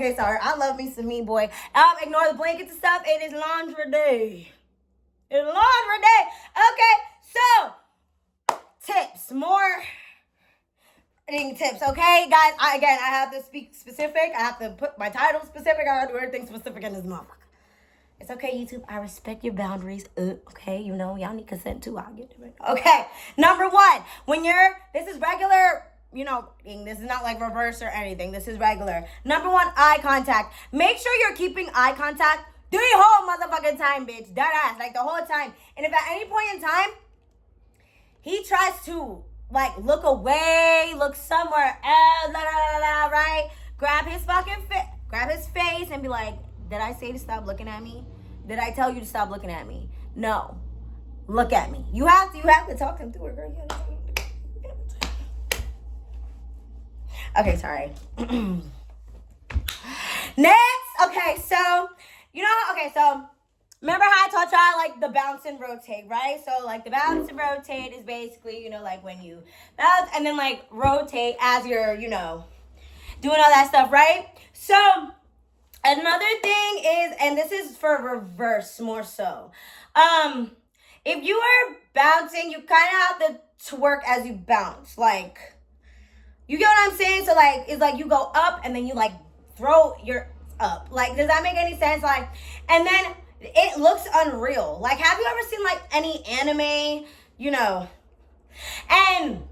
Okay, sorry. I love me some mean boy. Ignore the blankets and stuff. It is laundry day. It's laundry day. Okay, so tips. More tips, okay? Guys, I have to speak specific. I have to put my title specific. I have to do everything specific in this motherfucker. It's okay, YouTube. I respect your boundaries. Okay, you know, y'all need consent too. I'll get to it. Okay, number one. This is regular, you know, this is not like reverse or anything. This is regular. Number one, eye contact. Make sure you're keeping eye contact the whole motherfucking time, bitch. Dead ass, like the whole time. And if at any point in time, he tries to, like, look away, look somewhere else, right? Grab his face and be like, did I say to stop looking at me? Did I tell you to stop looking at me? No. Look at me. You have to talk him through it, girl. Okay, sorry. Next. Okay, so, remember how I taught y'all, like, the bounce and rotate, right? So, like, the bounce and rotate is basically, you know, like, when you bounce and then, like, rotate as you're, you know, doing all that stuff, right? So, another thing is, and this is for reverse more so, if you are bouncing, you kind of have to twerk as you bounce. Like, you get what I'm saying? So, like, it's like you go up and then you, like, throw your up. Like, does that make any sense? Like, and then it looks unreal. Like, have you ever seen, like, any anime, you know, and,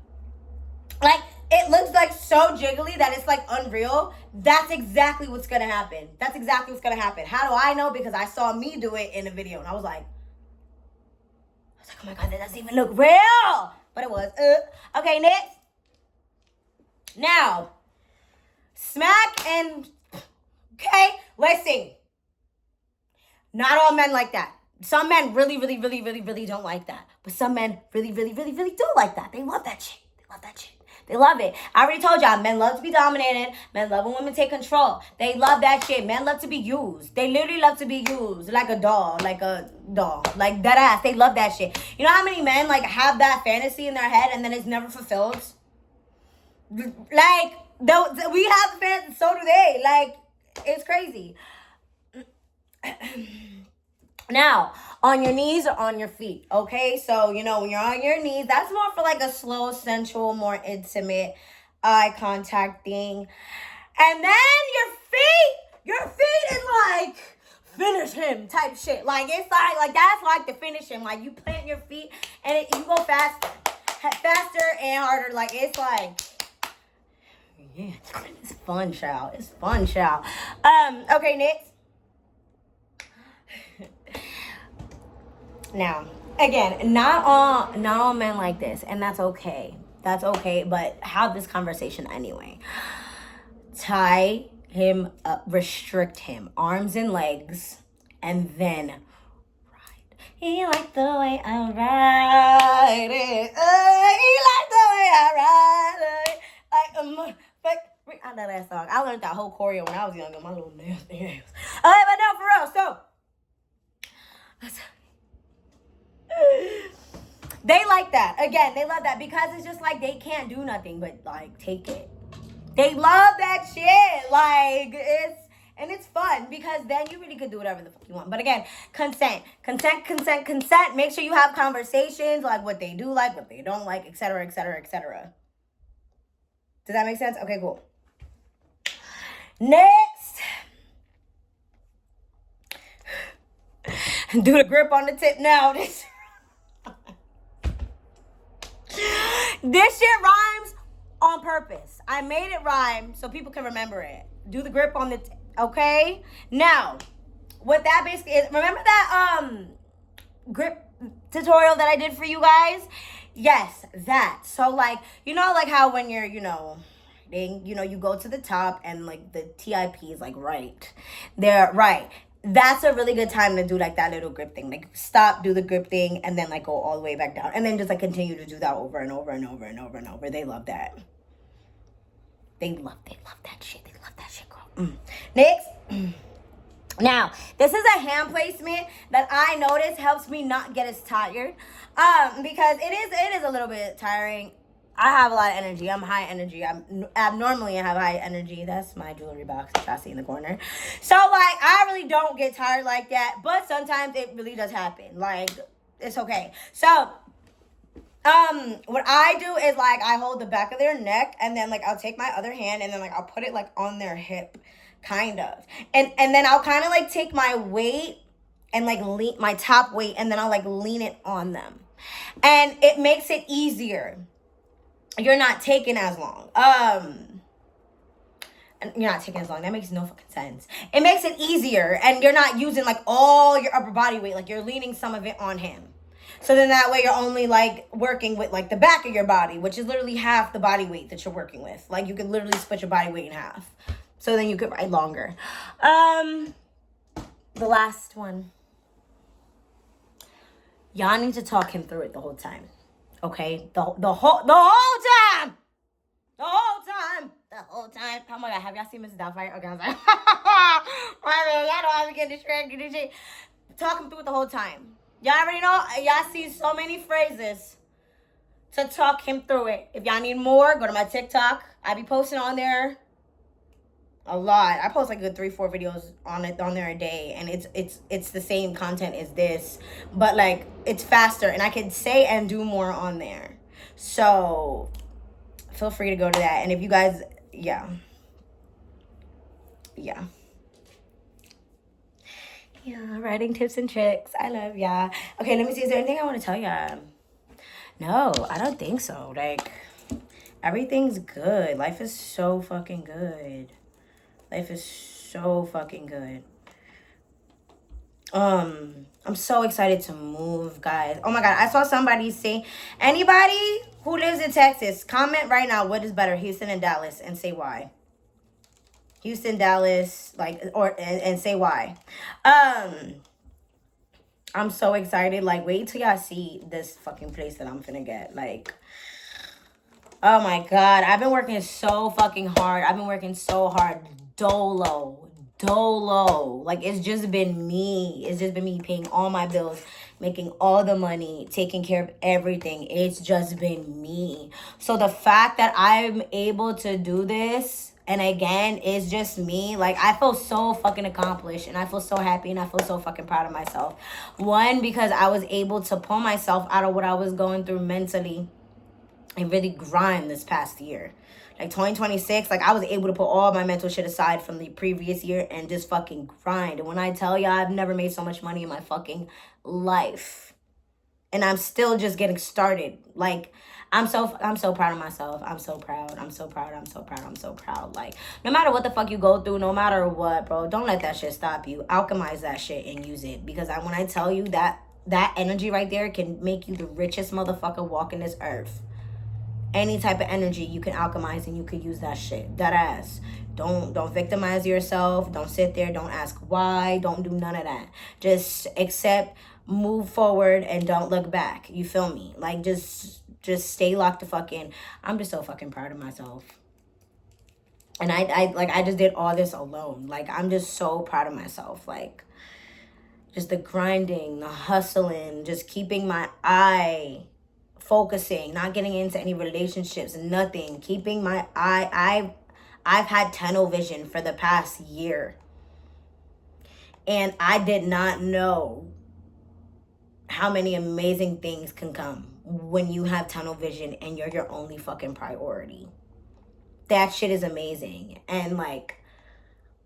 like, it looks, like, so jiggly that it's, like, unreal. That's exactly what's going to happen. That's exactly what's going to happen. How do I know? Because I saw me do it in a video, and I was like, oh, my God, that doesn't even look real. But it was. Okay, next. Now, smack and, okay, let's see. Not all men like that. Some men really, really, really, really, really don't like that. But some men really, really, really, really do like that. They love that shit. They love it. I already told y'all, men love to be dominated. Men love when women take control. They love that shit. Men love to be used. They literally love to be used like a doll. Like that ass. They love that shit. You know how many men, like, have that fantasy in their head and then it's never fulfilled? Like, we have fans, so do they. Like, it's crazy. Now, on your knees or on your feet, okay? So, you know, when you're on your knees, that's more for, like, a slow, sensual, more intimate eye contact thing. And then your feet is like, finish him type shit. Like, it's like that's like the finish him. Like, you plant your feet and you go faster and harder. Like, it's like, yeah, it's fun, child. It's fun, child. Okay, next. Now, again, not all men like this, and that's okay. That's okay, but have this conversation anyway. Tie him up, restrict him, arms and legs, and then ride. He liked the way I ride it. He liked the way I ride it. I know that song. I learned that whole choreo when I was younger. My little nasty ass. Okay, but no, for real. So, they like that. Again, they love that because it's just like they can't do nothing but, like, take it. They love that shit. Like, it's fun because then you really could do whatever the fuck you want. But again, consent. Make sure you have conversations, like what they do like, what they don't like, etc., etc., etc. Does that make sense? Okay, cool. Next. Do the grip on the tip now. This shit rhymes on purpose. I made it rhyme so people can remember it. Do the grip on the tip, okay? Now, what that basically is, remember that grip tutorial that I did for you guys? Yes, that. So, like, you know, like how when you're, you know, you go to the top and, like, the TIP is, like, right there, right. That's a really good time to do, like, that little grip thing. Like, stop, do the grip thing, and then, like, go all the way back down. And then just, like, continue to do that over and over and over and over and over. They love that. They love that shit. They love that shit, girl. Next. Now, this is a hand placement that I notice helps me not get as tired. Because it is a little bit tiring. I have a lot of energy. I'm high energy. I'm abnormally I have high energy. That's my jewelry box that I see in the corner. So like I really don't get tired like that, but sometimes it really does happen. Like it's okay. So what I do is like I hold the back of their neck and then like I'll take my other hand and then like I'll put it like on their hip, kind of. And then I'll kind of like take my weight and like lean my top weight and then I'll like lean it on them. And it makes it easier. You're not taking as long. You're not taking as long. That makes no fucking sense. It makes it easier, and you're not using like all your upper body weight. Like you're leaning some of it on him. So then that way you're only like working with like the back of your body, which is literally half the body weight that you're working with. Like you could literally split your body weight in half. So then you could ride longer. The last one. Y'all need to talk him through it the whole time. Okay? The whole time! The whole time! The whole time. Oh my god, have y'all seen Mrs. Doubtfire? Okay, I'm sorry. My man, y'all know I be getting distracted and shit. Talk him through it the whole time. Y'all already know, y'all see so many phrases to talk him through it. If y'all need more, go to my TikTok. I be posting on there a lot. I post like good 3-4 videos on there a day, and it's the same content as this, but like it's faster, and I can say and do more on there. So feel free to go to that. And if you guys, yeah. Writing tips and tricks. I love y'all. Okay, let me see. Is there anything I want to tell y'all? No, I don't think so. Like everything's good. Life is so fucking good. Life is so fucking good. I'm so excited to move, guys. Oh my god, I saw somebody say, anybody who lives in Texas, comment right now what is better, Houston and Dallas, and say why. Houston, Dallas, like, or and say why. I'm so excited. Like, wait till y'all see this fucking place that I'm finna get. Like, oh my god, I've been working so fucking hard. I've been working so hard. Dolo. Like, it's just been me. It's just been me paying all my bills, making all the money, taking care of everything. It's just been me. So the fact that I'm able to do this, and again, it's just me. Like, I feel so fucking accomplished, and I feel so happy, and I feel so fucking proud of myself. One, because I was able to pull myself out of what I was going through mentally and really grind this past year. Like 2026, like I was able to put all my mental shit aside from the previous year and just fucking grind. And when I tell y'all, I've never made so much money in my fucking life. And I'm still just getting started. Like, I'm so proud of myself. I'm so proud. Like, no matter what the fuck you go through, no matter what, bro, don't let that shit stop you. Alchemize that shit and use it. Because when I tell you that energy right there can make you the richest motherfucker walking this earth. Any type of energy you can alchemize and you can use that shit. That ass. Don't victimize yourself. Don't sit there. Don't ask why. Don't do none of that. Just accept, move forward, and don't look back. You feel me? Like, just stay locked the fuck in. I'm just so fucking proud of myself. And I just did all this alone. Like, I'm just so proud of myself. Like, just the grinding, the hustling, just keeping my eye focusing, not getting into any relationships, nothing. Keeping my eye. I've had tunnel vision for the past year. And I did not know how many amazing things can come when you have tunnel vision and you're your only fucking priority. That shit is amazing. And like,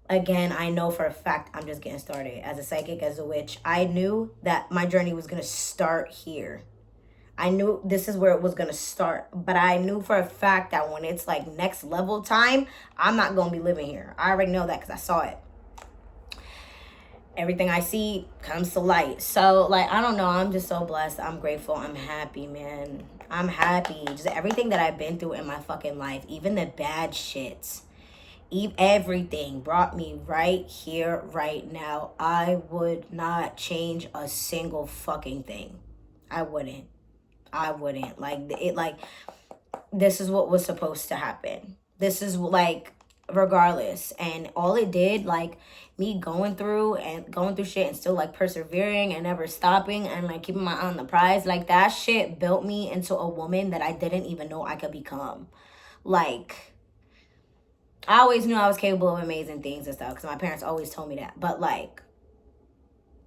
again, I know for a fact I'm just getting started. As a psychic, as a witch, I knew that my journey was going to start here. I knew this is where it was going to start. But I knew for a fact that when it's like next level time, I'm not going to be living here. I already know that because I saw it. Everything I see comes to light. So, like, I don't know. I'm just so blessed. I'm grateful. I'm happy, man. I'm happy. Just everything that I've been through in my fucking life. Even the bad shits. Everything brought me right here, right now. I would not change a single fucking thing. I wouldn't. Like, this is what was supposed to happen. This is like, regardless. And all it did, like, me going through shit and still like persevering and never stopping and like keeping my eye on the prize, like that shit built me into a woman that I didn't even know I could become. Like, I always knew I was capable of amazing things and stuff because my parents always told me that. But like,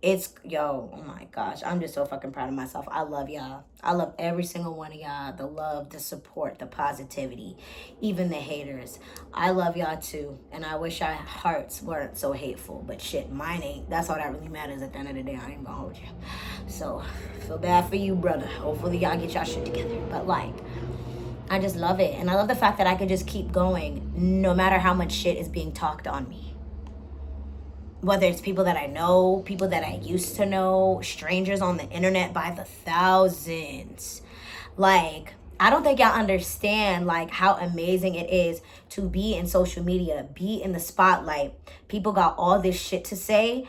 oh my gosh, I'm just so fucking proud of myself. I love y'all. I love every single one of y'all. The love, the support, the positivity, even the haters. I love y'all too. And I wish our hearts weren't so hateful. But shit, mine ain't. That's all that really matters at the end of the day. I ain't gonna hold you. So, feel bad for you, brother. Hopefully y'all get y'all shit together. But like, I just love it. And I love the fact that I could just keep going no matter how much shit is being talked on me. Whether it's people that I know, people that I used to know, strangers on the internet by the thousands. Like, I don't think y'all understand, like, how amazing it is to be in social media, be in the spotlight. People got all this shit to say,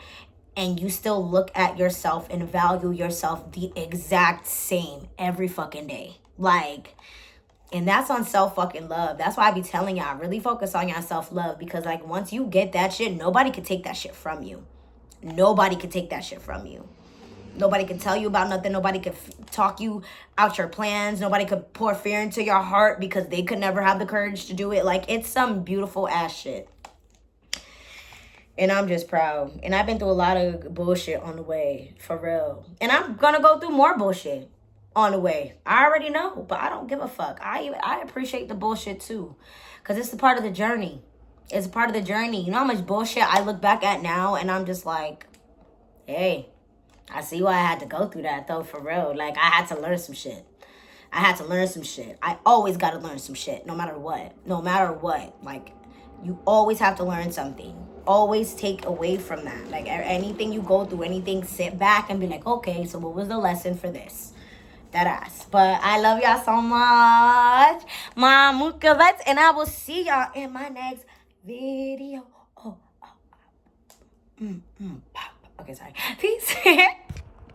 and you still look at yourself and value yourself the exact same every fucking day. Like, and that's on self-fucking love. That's why I be telling y'all, really focus on your self-love. Because, like, once you get that shit, nobody can take that shit from you. Nobody can take that shit from you. Nobody can tell you about nothing. Nobody can talk you out your plans. Nobody could pour fear into your heart because they could never have the courage to do it. Like, it's some beautiful ass shit. And I'm just proud. And I've been through a lot of bullshit on the way, for real. And I'm gonna go through more bullshit on the way. I already know, but I don't give a fuck. I appreciate the bullshit too, because it's a part of the journey. It's a part of the journey. You know how much bullshit I look back at now, and I'm just like, hey, I see why I had to go through that though, for real. Like, I had to learn some shit. I always got to learn some shit, no matter what. Like, you always have to learn something. Always take away from that. Like, anything you go through, anything, sit back and be like, okay, so what was the lesson for this? That ass. But I love y'all so much, my mukalets, and I will see y'all in my next video. Okay, sorry. Peace.